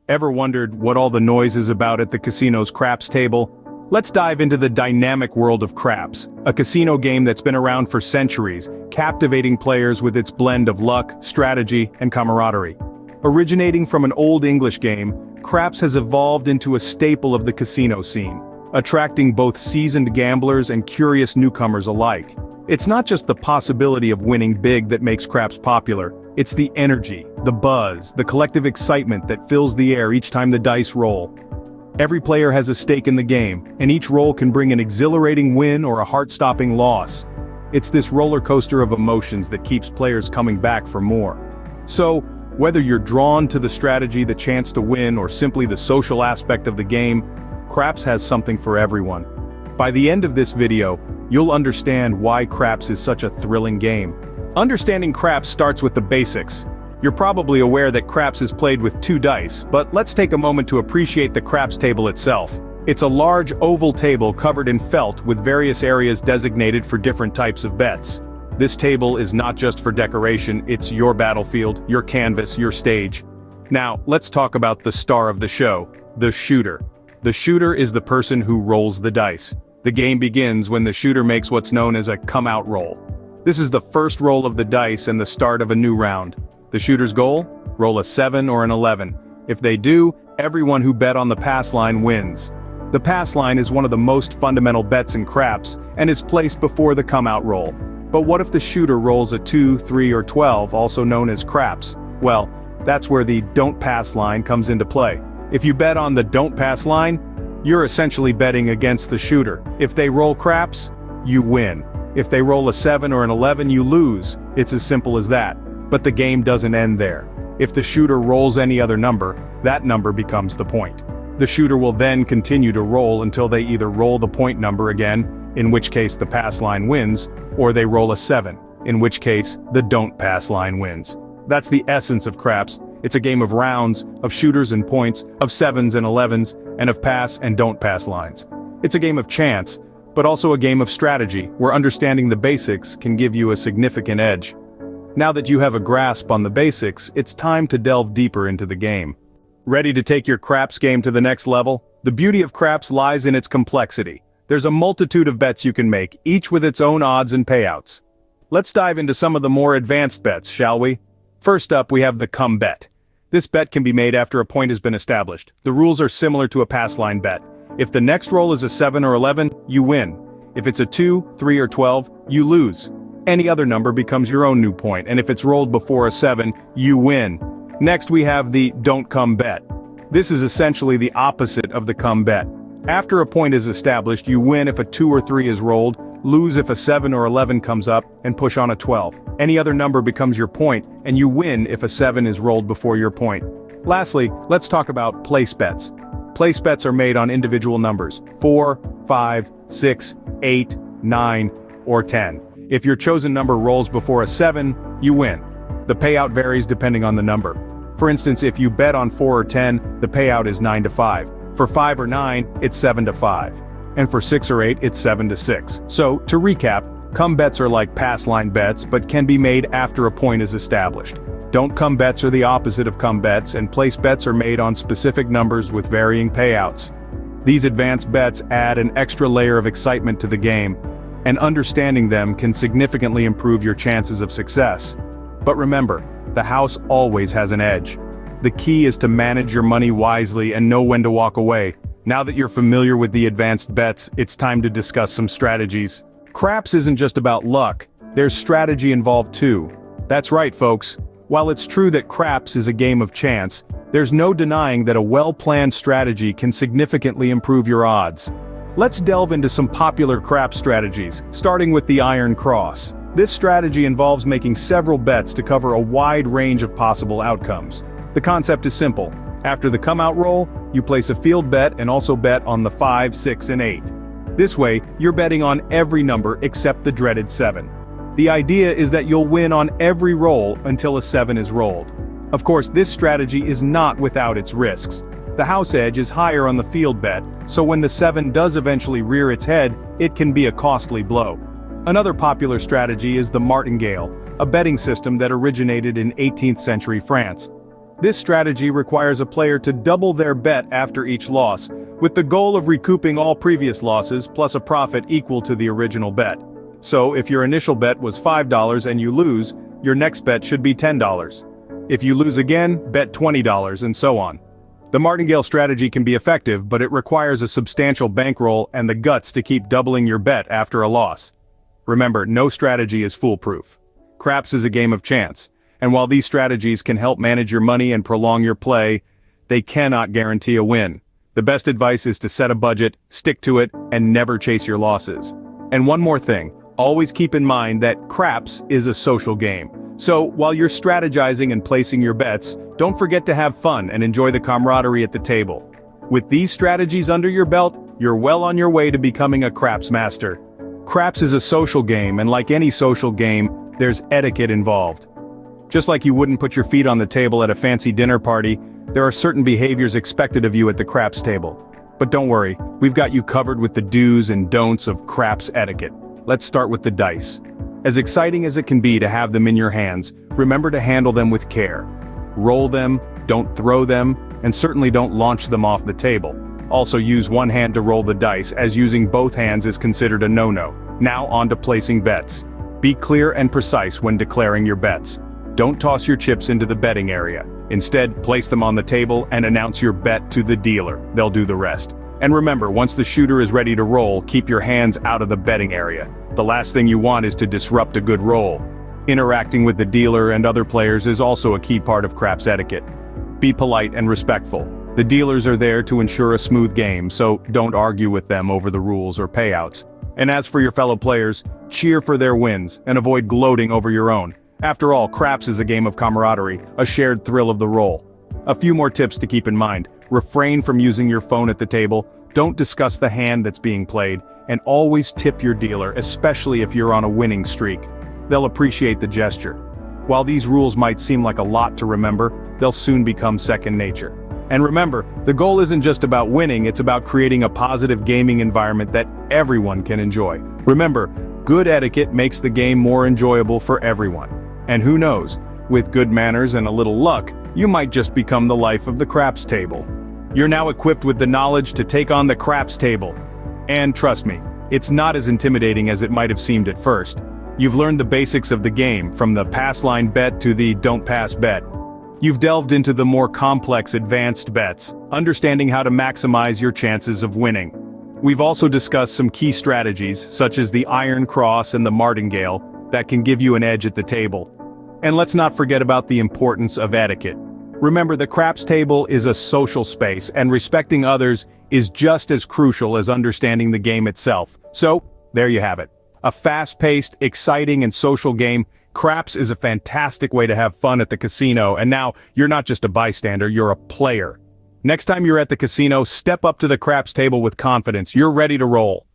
Ever wondered what all the noise is about at the casino's craps table? Let's dive into the dynamic world of craps, a casino game that's been around for centuries, captivating players with its blend of luck, strategy, and camaraderie. Originating from an Old English game, craps has evolved into a staple of the casino scene, attracting both seasoned gamblers and curious newcomers alike. It's not just the possibility of winning big that makes craps popular, it's the energy, the buzz, the collective excitement that fills the air each time the dice roll. Every player has a stake in the game, and each roll can bring an exhilarating win or a heart-stopping loss. It's this roller coaster of emotions that keeps players coming back for more. So, whether you're drawn to the strategy, the chance to win, or simply the social aspect of the game, craps has something for everyone. By the end of this video, you'll understand why craps is such a thrilling game. Understanding craps starts with the basics. You're probably aware that craps is played with 2 dice, but let's take a moment to appreciate the craps table itself. It's a large oval table covered in felt with various areas designated for different types of bets. This table is not just for decoration, it's your battlefield, your canvas, your stage. Now, let's talk about the star of the show, the shooter. The shooter is the person who rolls the dice. The game begins when the shooter makes what's known as a come-out roll. This is the first roll of the dice and the start of a new round. The shooter's goal? Roll a 7 or an 11. If they do, everyone who bet on the pass line wins. The pass line is one of the most fundamental bets in craps, and is placed before the come-out roll. But what if the shooter rolls a 2, 3, or 12, also known as craps? Well, that's where the don't pass line comes into play. If you bet on the don't pass line, you're essentially betting against the shooter. If they roll craps, you win. If they roll a 7 or an 11, you lose. It's as simple as that. But the game doesn't end there. If the shooter rolls any other number, that number becomes the point. The shooter will then continue to roll until they either roll the point number again, in which case the pass line wins, or they roll a 7, in which case the don't pass line wins. That's the essence of craps. It's a game of rounds, of shooters and points, of 7s and 11s, and of pass and don't pass lines. It's a game of chance, but also a game of strategy, where understanding the basics can give you a significant edge. Now that you have a grasp on the basics, it's time to delve deeper into the game. Ready to take your craps game to the next level? The beauty of craps lies in its complexity. There's a multitude of bets you can make, each with its own odds and payouts. Let's dive into some of the more advanced bets, shall we? First up, we have the come bet. This bet can be made after a point has been established. The rules are similar to a pass line bet. If the next roll is a 7 or 11, you win. If it's a 2, 3, or 12, you lose. Any other number becomes your own new point, and if it's rolled before a 7, you win. Next we have the don't come bet. This is essentially the opposite of the come bet. After a point is established, you win if a 2 or 3 is rolled, lose if a 7 or 11 comes up, and push on a 12. Any other number becomes your point, and you win if a 7 is rolled before your point. Lastly, let's talk about place bets. Place bets are made on individual numbers, 4, 5, 6, 8, 9, or 10. If your chosen number rolls before a 7, you win. The payout varies depending on the number. For instance, if you bet on 4 or 10, the payout is 9-5. For 5 or 9, it's 7-5. And for 6 or 8, it's 7-6. So, to recap, come bets are like pass line bets, but can be made after a point is established. Don't come bets are the opposite of come bets, and place bets are made on specific numbers with varying payouts. These advanced bets add an extra layer of excitement to the game, and understanding them can significantly improve your chances of success. But remember, the house always has an edge. The key is to manage your money wisely and know when to walk away. Now that you're familiar with the advanced bets, it's time to discuss some strategies. Craps isn't just about luck, there's strategy involved too. That's right, folks. While it's true that craps is a game of chance, there's no denying that a well-planned strategy can significantly improve your odds. Let's delve into some popular craps strategies, starting with the Iron Cross. This strategy involves making several bets to cover a wide range of possible outcomes. The concept is simple. After the come-out roll, you place a field bet and also bet on the 5, 6, and 8. This way, you're betting on every number except the dreaded 7. The idea is that you'll win on every roll until a 7 is rolled. Of course, this strategy is not without its risks. The house edge is higher on the field bet, so when the 7 does eventually rear its head, it can be a costly blow. Another popular strategy is the martingale, a betting system that originated in 18th century France. This strategy requires a player to double their bet after each loss, with the goal of recouping all previous losses plus a profit equal to the original bet. So, if your initial bet was $5 and you lose, your next bet should be $10. If you lose again, bet $20 and so on. The martingale strategy can be effective, but it requires a substantial bankroll and the guts to keep doubling your bet after a loss. Remember, no strategy is foolproof. Craps is a game of chance, and while these strategies can help manage your money and prolong your play, they cannot guarantee a win. The best advice is to set a budget, stick to it, and never chase your losses. And one more thing, always keep in mind that craps is a social game. So, while you're strategizing and placing your bets, don't forget to have fun and enjoy the camaraderie at the table. With these strategies under your belt, you're well on your way to becoming a craps master. Craps is a social game, and like any social game, there's etiquette involved. Just like you wouldn't put your feet on the table at a fancy dinner party, there are certain behaviors expected of you at the craps table. But don't worry, we've got you covered with the do's and don'ts of craps etiquette. Let's start with the dice. As exciting as it can be to have them in your hands, remember to handle them with care. Roll them, don't throw them, and certainly don't launch them off the table. Also use one hand to roll the dice, as using both hands is considered a no-no. Now on to placing bets. Be clear and precise when declaring your bets. Don't toss your chips into the betting area. Instead, place them on the table and announce your bet to the dealer. They'll do the rest. And remember, once the shooter is ready to roll, keep your hands out of the betting area. The last thing you want is to disrupt a good roll. Interacting with the dealer and other players is also a key part of craps etiquette. Be polite and respectful. The dealers are there to ensure a smooth game, so don't argue with them over the rules or payouts. And as for your fellow players, cheer for their wins and avoid gloating over your own. After all, craps is a game of camaraderie, a shared thrill of the roll. A few more tips to keep in mind. Refrain from using your phone at the table, don't discuss the hand that's being played, and always tip your dealer, especially if you're on a winning streak. They'll appreciate the gesture. While these rules might seem like a lot to remember, they'll soon become second nature. And remember, the goal isn't just about winning, it's about creating a positive gaming environment that everyone can enjoy. Remember, good etiquette makes the game more enjoyable for everyone. And who knows, with good manners and a little luck, you might just become the life of the craps table. You're now equipped with the knowledge to take on the craps table. And trust me, it's not as intimidating as it might have seemed at first. You've learned the basics of the game, from the pass line bet to the don't pass bet. You've delved into the more complex advanced bets, understanding how to maximize your chances of winning. We've also discussed some key strategies, such as the iron cross and the martingale, that can give you an edge at the table. And let's not forget about the importance of etiquette. Remember, the craps table is a social space, and respecting others is just as crucial as understanding the game itself. So, there you have it. A fast-paced, exciting, and social game, craps is a fantastic way to have fun at the casino, and now, you're not just a bystander, you're a player. Next time you're at the casino, step up to the craps table with confidence. You're ready to roll.